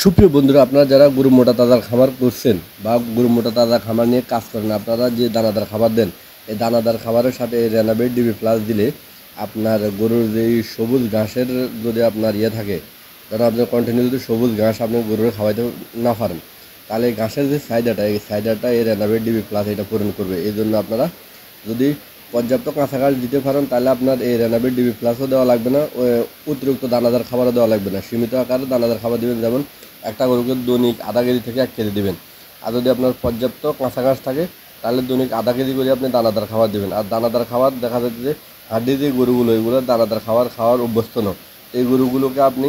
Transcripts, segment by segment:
সুপ্রিয় বন্ধুরা, আপনারা যারা গরু মোটা তাজার খামার করছেন বা গরু মোটা তাজা খামার নিয়ে কাজ করেন, আপনারা যে দানাদার খাবার দেন, এই দানাদার খাবারের সাথে এই রেনাবেট ডিবি প্লাস দিলে আপনার গরুর যেই সবুজ ঘাসের যদি আপনার থাকে, ধরো আপনি কন্টিনিউ যদি সবুজ ঘাস আপনি গরুর খাওয়াইতে না পারেন, তাহলে এই ঘাসের যে চাহিদাটা, এই চাহিদাটা এই রেনাবেট ডিবি প্লাস এটা পূরণ করবে। এই জন্য আপনারা যদি পর্যাপ্ত কাঁচা ঘাস দিতে পারেন, তাহলে আপনার এই রেনাবেট ডিবি প্লাসও দেওয়া লাগবে না, অতিরিক্ত দানাদার খাবারও দেওয়া লাগবে না। সীমিত আকারে দানাদার খাবার দেবেন, যেমন একটা গরুকে দৈনিক আধা কেজি থেকে 1 কেজি দেবেন। আর যদি আপনার পর্যাপ্ত কাঁচা ঘাস থাকে, তাহলে দৈনিক আধা কেজি করে আপনি দানাদার খাবার দেবেন। আর দানাদার খাবার দেখা যাচ্ছে যে হাড্ডি যে গরুগুলো, এগুলো দানাদার খাওয়ার অভ্যস্ত নয়। এই গরুগুলোকে আপনি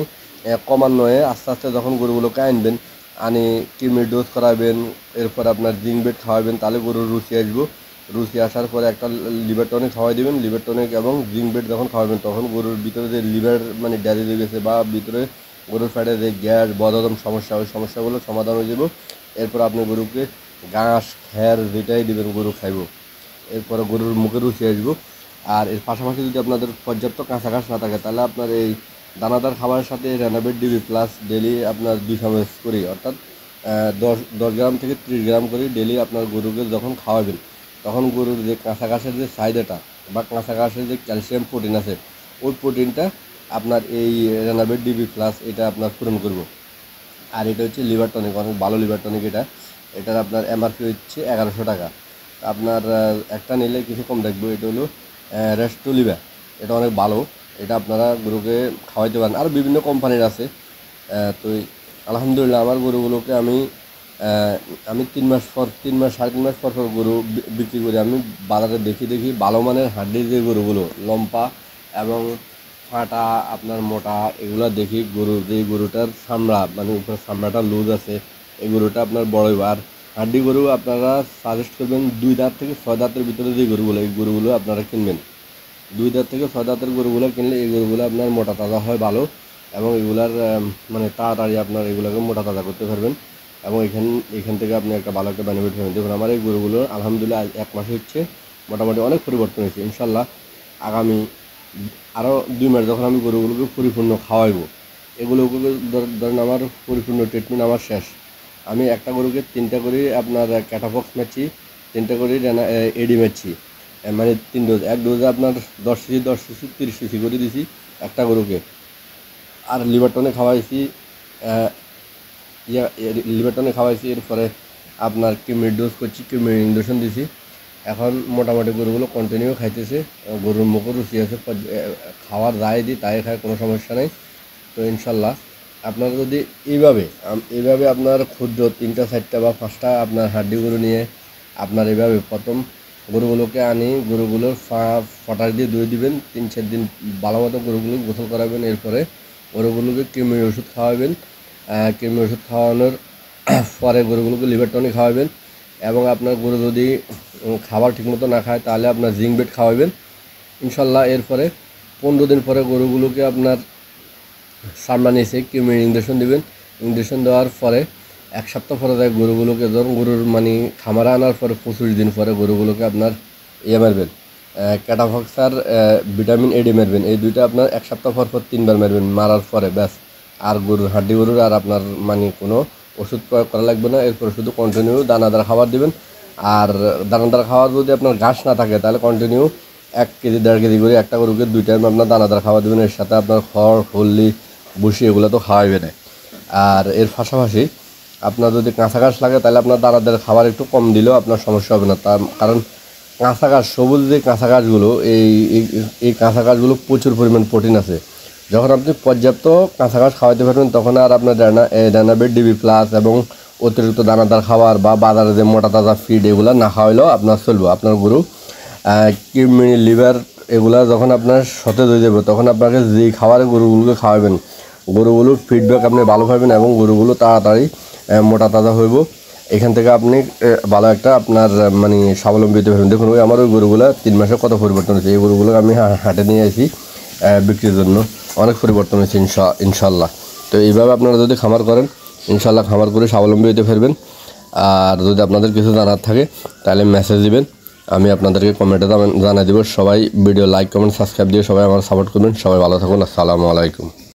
ক্রমান্বয়ে আস্তে আস্তে যখন গরুগুলোকে আনবেন, কৃমির ডোজ করাবেন, এরপর আপনার জিঙ্ক বেড খাওয়াবেন, তাহলে গরুর রুচি আসবে। রুচি আসার পরে একটা লিভার টনিক খাওয়াই দেবেন। লিভার টনিক এবং জিঙ্ক বেড যখন খাওয়াবেন, তখন গরুর ভিতরে যে লিভার ড্যামেজ হয়ে গেছে বা ভিতরে গরুর ফ্যাটে যে গ্যাস বদহজম সমস্যা, ওই সমস্যাগুলো সমাধান হয়ে যাবে। এরপর আপনি গরুকে ঘাস খ্যার যেটাই দেবেন গরু খাইব, এরপরে গরুর মুখে রুচি আসবো। আর এর পাশাপাশি যদি আপনাদের পর্যাপ্ত কাঁচা ঘাস না থাকে, তাহলে আপনার এই দানাদার খাবারের সাথে রেনাবেট ডিবি প্লাস ডেলি আপনার 2 চামচ করি, অর্থাৎ 10 গ্রাম থেকে 30 গ্রাম করে ডেলি আপনার গরুকে যখন খাওয়াবেন, তখন গরুর যে কাঁচা ঘাসের যে চাহিদাটা বা কাঁচা ঘাসের যে ক্যালসিয়াম প্রোটিন আছে, ওই প্রোটিনটা আপনার এই রেনাবেট ডিবি প্লাস এটা আপনার পূরণ করব। আর এটা হচ্ছে লিভার টনিক, অনেক ভালো লিভার টনিক। এটার আপনার এমআরপি হচ্ছে 1100 টাকা। আপনার একটা নিলে কিছু কম দেখবো। এটা হলো রেস্টো লিভার, এটা অনেক ভালো। এটা আপনারা গরুকে খাওয়াইতে পারেন। আর বিভিন্ন কোম্পানির আছে। তো আলহামদুলিল্লাহ আমার গরুগুলোকে আমি 3 মাস পর 3 মাস 3.5 মাস পর গরু বিক্রি করি। আমি বাজারে দেখি ভালো মানের হাড্ডির যে গরুগুলো লম্পা এবং ফাটা আপনার মোটা, এগুলো দেখি গরুর যে গরুটার চামড়া উপর চামড়াটা লুজ আছে, এই গরুটা আপনার বড়। আর হাড্ডি গরু আপনারা সাজেস্ট করবেন 2 দাঁত থেকে 6 দাঁতের ভিতরে যে গরুগুলো, এই গরুগুলো আপনারা কিনবেন। 2 দাঁত থেকে 6 দাঁতের গরুগুলো কিনলে এই গরুগুলো আপনার মোটা তাজা হয় ভালো, এবং এগুলার তাড়াতাড়ি আপনার এগুলোকে মোটা তাজা করতে পারবেন, এবং এখান থেকে আপনি একটা ভালো একটা বেনিফিট পাবেন। দেখুন আমার এই গরুগুলো আলহামদুলিল্লাহ 1 মাসে হচ্ছে মোটামুটি অনেক পরিবর্তন হয়েছে। ইনশাল্লাহ আগামী আরও 2 মাস যখন আমি গরুগুলোকে পরিপূর্ণ খাওয়াইবো, এগুলোকে ধরেন আমার পরিপূর্ণ ট্রিটমেন্ট আমার শেষ। আমি একটা গরুকে 3টা করে আপনার ক্যাটাফক্স মারছি, 3টা করে এডি মারছি, 3 ডোজ। 1 ডোজে আপনার 10 সিসি 30 সিসি করে দিছি একটা গরুকে। আর লিভার টনিক খাওয়াইছি, লিভার টনিক খাওয়াইছি। এরপরে আপনার কিমির ডোজ করছি, কিমির ইঞ্জেকশন দিছি। এখন মোটামুটি গরুগুলো কন্টিনিউ খাইতেছে, গরুর মুখে রুচি আছে, খাওয়ার যাই দিই তাই খায়, কোনো সমস্যা নেই। তো ইনশাল্লাহ আপনারা যদি এইভাবে আপনার ক্ষুদ্র 3টা 4টা বা 5টা আপনার হাড্ডি গরু নিয়ে আপনার এইভাবে প্রথম গরুগুলোকে আনি, গরুগুলোর ফটার দিয়ে ধুয়ে দিবেন, 3-4 দিন ভালো মতো গরুগুলো গোসল করাবেন। এরপরে গরুগুলোকে কৃমির ওষুধ খাওয়াবেন। কৃমির ওষুধ খাওয়ানোর পরে গরুগুলোকে লিভার টনিক খাওয়াবেন। এবং আপনার গরু যদি খাবার ঠিকমতো না খায়, তাহলে আপনার জিঙ্ক বেড খাওয়াবেন ইনশাল্লাহ। এরপরে 15 দিন পরে গরুগুলোকে আপনার চামড়া নিচে কৃমির ইঞ্জেকশন দেবেন। ইঞ্জেকশন দেওয়ার পরে 1 সপ্তাহ পরে যায় গরুগুলোকে, ধরুন গরুর খামারে আনার পরে 25 দিন পরে গরুগুলোকে আপনার মারবেন, ক্যাটাফক্স আর ভিটামিন এডি মারবেন। এই দুইটা আপনার 1 সপ্তাহ পর 3 বার মারবেন। মারার পরে ব্যাস আর গরুর হাড্ডি গরুর আর আপনার কোনো ওষুধ প্রয়োগ করা লাগবে না। এরপরে শুধু কন্টিনিউ দানাদার খাবার দেবেন। আর দানাদার খাবার যদি আপনার ঘাস না থাকে, তাহলে কন্টিনিউ 1 কেজি 1.5 কেজি করে একটা গরুকে 2 টাইম আপনার দানাদার খাবার দেবেন। এর সাথে আপনার খড় হল্লি বসি এগুলো তো খাওয়াইবে না। আর এর পাশাপাশি আপনার যদি কাঁচা ঘাস লাগে, তাহলে আপনার দানাদার খাবার একটু কম দিলেও আপনার সমস্যা হবে না। তার কারণ কাঁচা ঘাস, সবুজ যে কাঁচা ঘাসগুলো, এই কাঁচা ঘাসগুলো প্রচুর পরিমাণ প্রোটিন আছে। যখন আপনি পর্যাপ্ত কাঁচা ঘাস খাওয়াতে পারবেন, তখন আর আপনার রেনাবেট ডিবি প্লাস এবং অতিরিক্ত দানাদার খাবার বা বাজারে যে মোটা তাজা ফিড এগুলো না খাওয়াইলেও আপনার চলবে। আপনার গরু কিডনি লিভার এগুলা যখন আপনার সতেজ হয়ে যাবে, তখন আপনাকে যেই খাবারে গরুগুলোকে খাওয়াবেন, গরুগুলোর ফিডব্যাক আপনি ভালো পাবেন এবং গরুগুলো তাড়াতাড়ি মোটা তাজা হইব। এখান থেকে আপনি ভালো একটা আপনার স্বাবলম্বী হতে পারবেন। দেখুন আমার ওই গরুগুলো 3 মাসে কত পরিবর্তন হয়েছে। এই গরুগুলো আমি হাটে নিয়ে আসি বিক্রির জন্য, অনেক পরিবর্তন হয়েছে ইনশাল্লাহ। তো এইভাবে আপনারা যদি খামার করেন, ইনশাল্লাহ খামার করে স্বাবলম্বী হতে পারবেন। আর যদি আপনাদের কিছু জানার থাকে, তাহলে মেসেজ দিবেন, আমি আপনাদেরকে কমেন্টে জানিয়ে দেবো। সবাই ভিডিও লাইক কমেন্ট সাবস্ক্রাইব দিয়ে সবাই আমার সাপোর্ট করবেন। সবাই ভালো থাকুন। আসসালামু আলাইকুম।